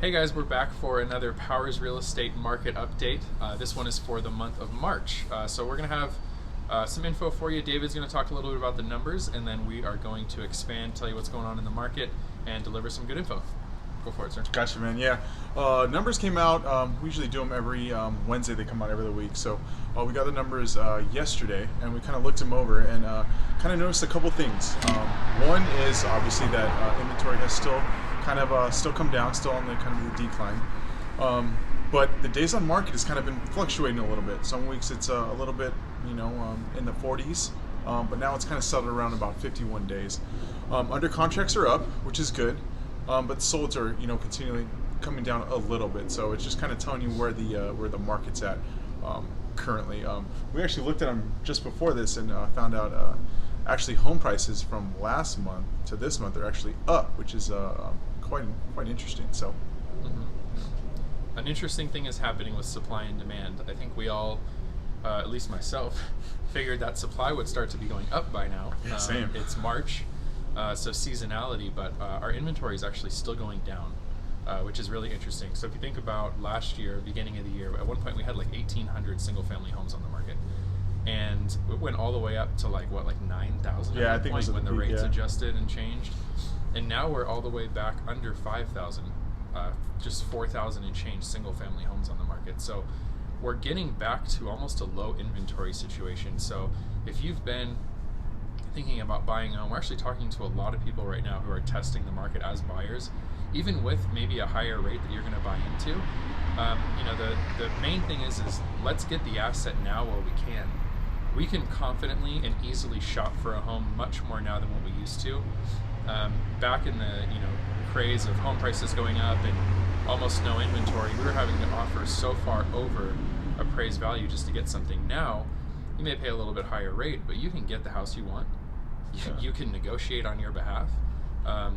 Hey guys, we're back for another Powers Real Estate Market Update. This one is for the month of March. So we're going to have some info for you. David's going to talk a little bit about the numbers, and then we are going to expand, tell you what's going on in the market, and deliver some good info. Go for it, sir. Gotcha, man. Yeah, numbers came out. We usually do them every Wednesday. They come out every other week. So we got the numbers yesterday, and we kind of looked them over and kind of noticed a couple things. One is obviously that inventory has still come down, still on the kind of the decline. But the days on market has kind of been fluctuating a little bit. Some weeks it's a little bit, in the 40s, but now it's kind of settled around about 51 days. Under contracts are up, which is good. But solds are, continually coming down a little bit. So it's just kind of telling you where the market's at currently. We actually looked at them just before this and found out actually home prices from last month to this month are actually up, which is quite interesting. So. An interesting thing is happening with supply and demand. I think we all, at least myself, figured that supply would start to be going up by now. Yeah, same. It's March. So seasonality, but our inventory is actually still going down, which is really interesting. So if you think about last year, beginning of the year, at one point we had like 1,800 single-family homes on the market, and it went all the way up to like 9,000. Yeah, I think it was when the peak, rates yeah. adjusted and changed, and now we're all the way back under 5,000, just 4,000 and change single-family homes on the market. So we're getting back to almost a low inventory situation. So if you've been thinking about buying a home, we're actually talking to a lot of people right now who are testing the market as buyers, even with maybe a higher rate that you're going to buy into. The main thing is let's get the asset now while we can. We can confidently and easily shop for a home much more now than what we used to. Back in the craze of home prices going up and almost no inventory, we were having to offer so far over appraised value just to get something. Now you may pay a little bit higher rate, but you can get the house you want. You can negotiate on your behalf.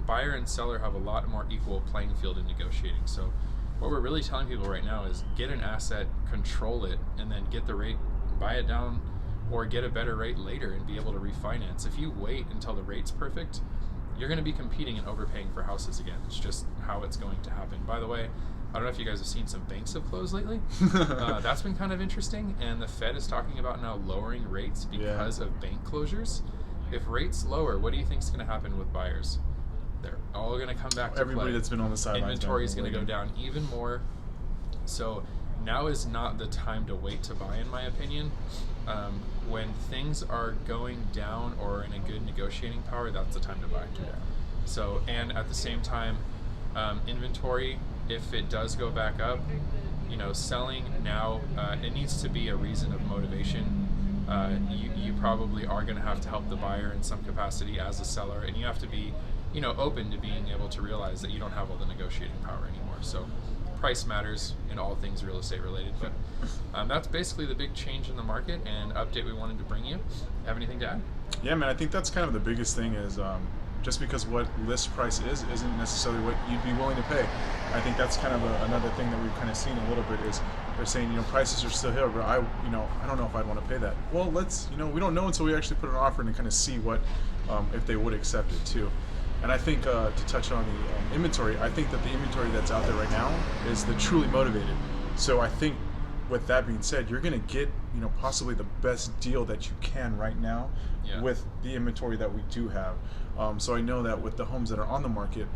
Buyer and seller have a lot more equal playing field in negotiating. So what we're really telling people right now is get an asset, control it, and then get the rate, buy it down, or get a better rate later and be able to refinance. If you wait until the rate's perfect, you're going to be competing and overpaying for houses again. It's just how it's going to happen. By the way, I don't know if you guys have seen some banks have closed lately. That's been kind of interesting, and the Fed is talking about now lowering rates because of bank closures. If rates lower, what do you think is going to happen with buyers? They're all going to come back to Everybody play. that's been on the sidelines. Inventory is going to go down even more. So now is not the time to wait to buy, in my opinion. When things are going down or in a good negotiating power, that's the time to buy. Yeah. So, and at the same time, inventory, if it does go back up, selling now, it needs to be a reason of motivation. You probably are going to have to help the buyer in some capacity as a seller, and you have to be, open to being able to realize that you don't have all the negotiating power anymore. So price matters in all things real estate related, but that's basically the big change in the market and update we wanted to bring you. Have anything to add? Yeah, man, I think that's kind of the biggest thing is just because what list price is isn't necessarily what you'd be willing to pay. I think that's kind of another thing that we've kind of seen a little bit is they're saying, prices are still here, but I don't know if I'd want to pay that. Well, let's, we don't know until we actually put an offer in and kind of see what, if they would accept it too. And I think to touch on the inventory, I think that the inventory that's out there right now is the truly motivated. So I think with that being said, you're going to get, possibly the best deal that you can right now with the inventory that we do have. So I know that with the homes that are on the market,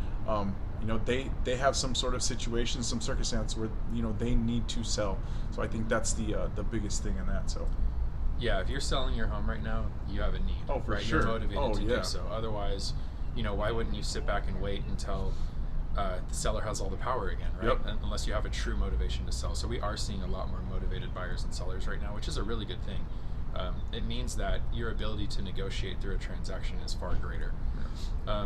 they have some sort of situation, some circumstance where, they need to sell. So I think that's the biggest thing in that. So. Yeah, if you're selling your home right now, you have a need. Oh, for right? sure. You're motivated to do so. Otherwise, why wouldn't you sit back and wait until the seller has all the power again, right? Yep. Unless you have a true motivation to sell. So we are seeing a lot more motivated buyers and sellers right now, which is a really good thing. It means that your ability to negotiate through a transaction is far greater.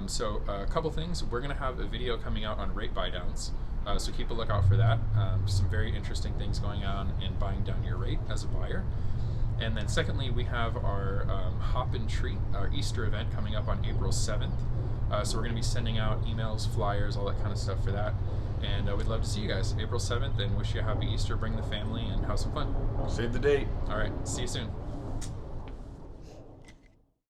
So a couple things. We're going to have a video coming out on rate buy downs. So keep a lookout for that. Some very interesting things going on in buying down your rate as a buyer. And then secondly, we have our Hop and Treat, our Easter event coming up on April 7th. So we're going to be sending out emails, flyers, all that kind of stuff for that. And we'd love to see you guys April 7th and wish you a happy Easter, bring the family, and have some fun. Save the date. All right, see you soon.